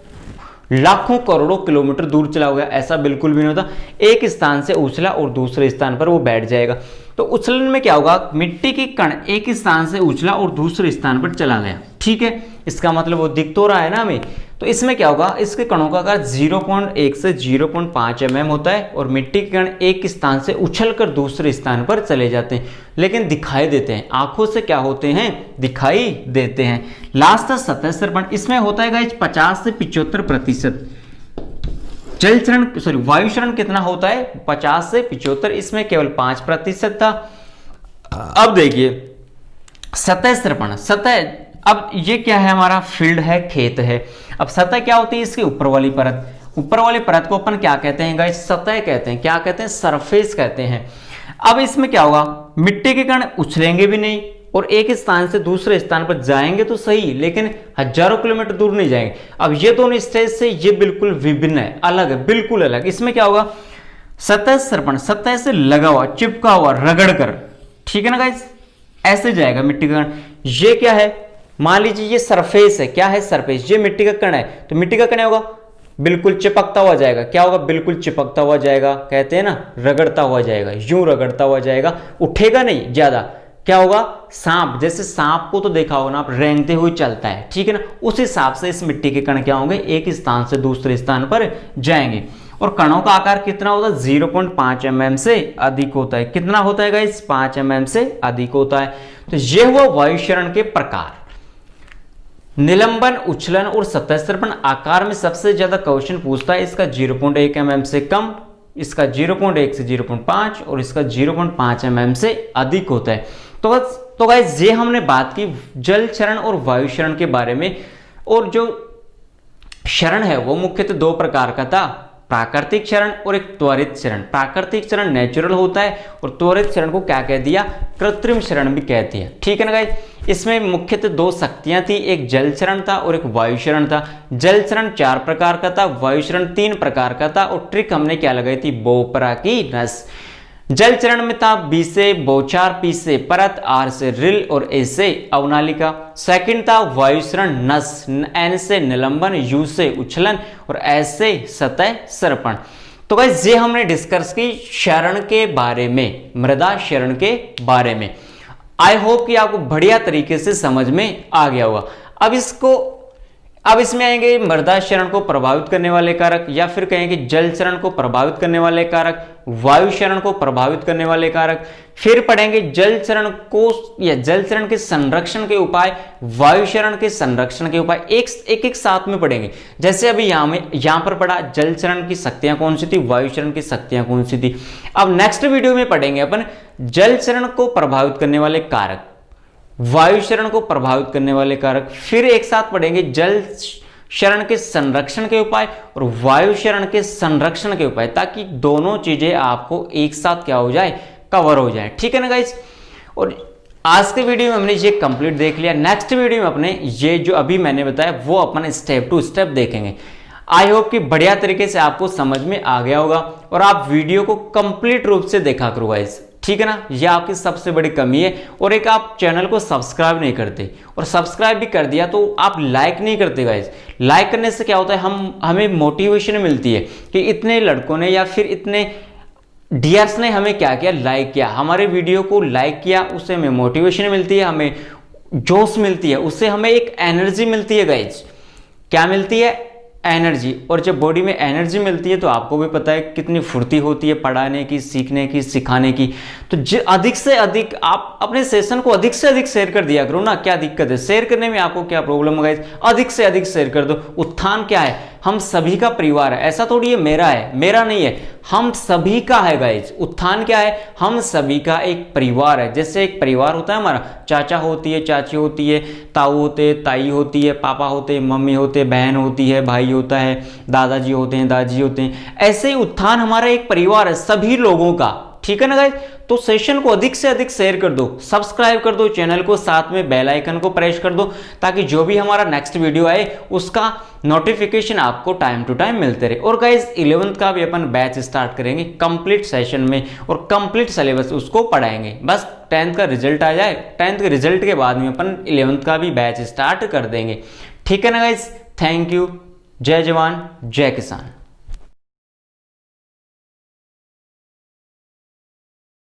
लाखों करोड़ों किलोमीटर दूर चला गया, ऐसा बिल्कुल भी नहीं होता। एक स्थान से उछला और दूसरे स्थान पर वो बैठ जाएगा। तो उछलन में क्या होगा? मिट्टी की कण एक स्थान से उछला और दूसरे स्थान पर चला गया, ठीक है। इसका मतलब वो दिख तो रहा है ना हमें। तो इसमें क्या होगा? इसके कणों का आकार 0.1 से 0.5 mm होता है। और मिट्टी के कण एक स्थान से उछलकर दूसरे स्थान पर चले जाते हैं, लेकिन दिखाई देते हैं। आंखों से क्या होते हैं? दिखाई देते हैं। लास्ट है सतह सर्पण। इसमें होता है गाइस 50 से 75%। जल क्षरण, सॉरी, वायु क्षरण कितना होता है? 50 से 75। इसमें केवल 5% था। अब देखिए सतह सर्पण। सतह, अब ये क्या है? हमारा फील्ड है, खेत है। अब सतह क्या होती है? इसकी ऊपर वाली परत। ऊपर वाली परत को अपन क्या कहते हैं गाइस? सतह कहते हैं। क्या कहते हैं? सरफेस कहते हैं। अब इसमें क्या होगा? मिट्टी के कण उछलेंगे भी नहीं और एक स्थान से दूसरे स्थान पर जाएंगे तो सही, लेकिन हजारों किलोमीटर दूर नहीं जाएंगे। अब ये दोनों स्टेज से ये बिल्कुल विभिन्न है, अलग है, बिल्कुल अलग। इसमें क्या होगा? सतह सर्पण, सतह से लगा हुआ, चिपका हुआ, रगड़ कर, ठीक है ना गाइस, ऐसे जाएगा मिट्टी का कण। ये क्या है? मान लीजिए ये सरफेस है। क्या है? सरफेस। ये मिट्टी का कण है, तो मिट्टी का कण होगा बिल्कुल चिपकता हुआ जाएगा। क्या होगा? बिल्कुल चिपकता हुआ जाएगा। कहते हैं ना, रगड़ता हुआ जाएगा, यूं रगड़ता हुआ जाएगा, उठेगा नहीं ज्यादा। क्या होगा? सांप, जैसे सांप को तो देखा होगा ना आप, रेंगते हुए चलता है, ठीक है ना। उस हिसाब से इस मिट्टी के कण क्या होंगे? एक स्थान से दूसरे स्थान पर जाएंगे। और कणों का आकार कितना होता है? 0.5 mm से अधिक होता है। कितना होता है गाइस? 5 mm से अधिक होता है। तो ये हुआ वायु क्षरण के प्रकार। निलंबन, उछलन और सतह सर्पण। आकार में सबसे ज्यादा क्वेश्चन पूछता है इसका 0.1 mm से कम, इसका 0.1 से 0.5 और इसका 0.5 mm से अधिक होता है। तो गाइस ये हमने बात की जल क्षरण और वायु क्षरण के बारे में। और जो क्षरण है वो मुख्यतः 2 प्रकार का था, प्राकृतिक क्षरण और एक त्वरित क्षरण। प्राकृतिक क्षरण नेचुरल होता है और त्वरित क्षरण को क्या कह दिया? कृत्रिम क्षरण भी कहती है, ठीक है ना गाइस। इसमें मुख्यतः 2 शक्तियां थी, एक जल क्षरण था और एक वायु क्षरण था। जल क्षरण 4 प्रकार का था, वायु क्षरण 3 प्रकार का था। और ट्रिक हमने क्या लगाई थी? बोपरा की नस। जल चरण में था बी से बौछार, पी से परत, आर से रिल और ए से अवनालिका। सेकंड था वायु क्षरण नस, एन से निलंबन, यू से उछलन और एस से सतह सर्पण। तो गाइस ये हमने डिस्कस की क्षरण के बारे में, मृदा क्षरण के बारे में। आई होप कि आपको बढ़िया तरीके से समझ में आ गया होगा। अब इसमें आएंगे मृदा क्षरण को प्रभावित करने वाले कारक, या फिर कहेंगे जल क्षरण को प्रभावित करने वाले कारक, वायु क्षरण को प्रभावित करने वाले कारक। फिर पढ़ेंगे जल क्षरण को या जल क्षरण के संरक्षण के उपाय, वायु क्षरण के संरक्षण के उपाय। एक साथ में पढ़ेंगे। जैसे अभी यहां पर पढ़ा जल क्षरण की शक्तियां कौन सी थी, वायु क्षरण की शक्तियां कौन सी थी। अब नेक्स्ट वीडियो में पढ़ेंगे अपन जल क्षरण को प्रभावित करने वाले कारक, वायु क्षरण को प्रभावित करने वाले कारक। फिर एक साथ पढ़ेंगे जल क्षरण के संरक्षण के उपाय और वायु क्षरण के संरक्षण के उपाय, ताकि दोनों चीजें आपको एक साथ क्या हो जाए, कवर हो जाए, ठीक है ना गाइस। और आज के वीडियो में हमने ये कंप्लीट देख लिया। नेक्स्ट वीडियो में अपने ये जो अभी मैंने बताया वो अपन स्टेप टू स्टेप देखेंगे। आई होप कि बढ़िया तरीके से आपको समझ में आ गया होगा और आप वीडियो को कंप्लीट रूप से देखा करो गाइस, ठीक है ना। यह आपकी सबसे बड़ी कमी है। और एक आप चैनल को सब्सक्राइब नहीं करते, और सब्सक्राइब भी कर दिया तो आप लाइक नहीं करते गाइस। लाइक करने से क्या होता है, हमें मोटिवेशन मिलती है कि इतने लड़कों ने या फिर इतने डियर्स ने हमें क्या किया, लाइक किया, हमारे वीडियो को लाइक किया, उससे हमें मोटिवेशन मिलती है, हमें जोश मिलती है, उससे हमें एक एनर्जी मिलती है गाइज। क्या मिलती है, एनर्जी। और जब बॉडी में एनर्जी मिलती है तो आपको भी पता है कितनी फुर्ती होती है पढ़ाने की, सीखने की, सिखाने की। तो अधिक से अधिक आप अपने सेशन को अधिक से अधिक शेयर कर दिया करो ना। क्या दिक्कत है, शेयर करने में आपको क्या प्रॉब्लम है गाइस, अधिक से अधिक शेयर कर दो। उत्थान क्या है, हम सभी का परिवार है, ऐसा थोड़ी है मेरा है, मेरा नहीं है, हम सभी का है गाइज। उत्थान क्या है, हम सभी का एक परिवार है। जैसे एक परिवार होता है हमारा, चाचा होती है, चाची होती है, ताऊ होते हैं, ताई होती है, पापा होते हैं, मम्मी होते हैं, बहन होती है, भाई होता है, दादाजी होते हैं, दादी होते हैं। ऐसे ही उत्थान हमारा एक परिवार है सभी लोगों का, ठीक है ना गाइज। तो सेशन को अधिक से अधिक शेयर कर दो, सब्सक्राइब कर दो चैनल को, साथ में बेल आइकन को प्रेस कर दो, ताकि जो भी हमारा नेक्स्ट वीडियो आए उसका नोटिफिकेशन आपको टाइम टू टाइम मिलते रहे। और गाइज 11th का भी अपन बैच स्टार्ट करेंगे कंप्लीट सेशन में, और कंप्लीट सिलेबस उसको पढ़ाएंगे। बस 10th का रिजल्ट आ जाए, 10th के रिजल्ट के बाद में अपन 11th का भी बैच स्टार्ट कर देंगे, ठीक है ना गाइज। थैंक यू, जय जवान जय किसान।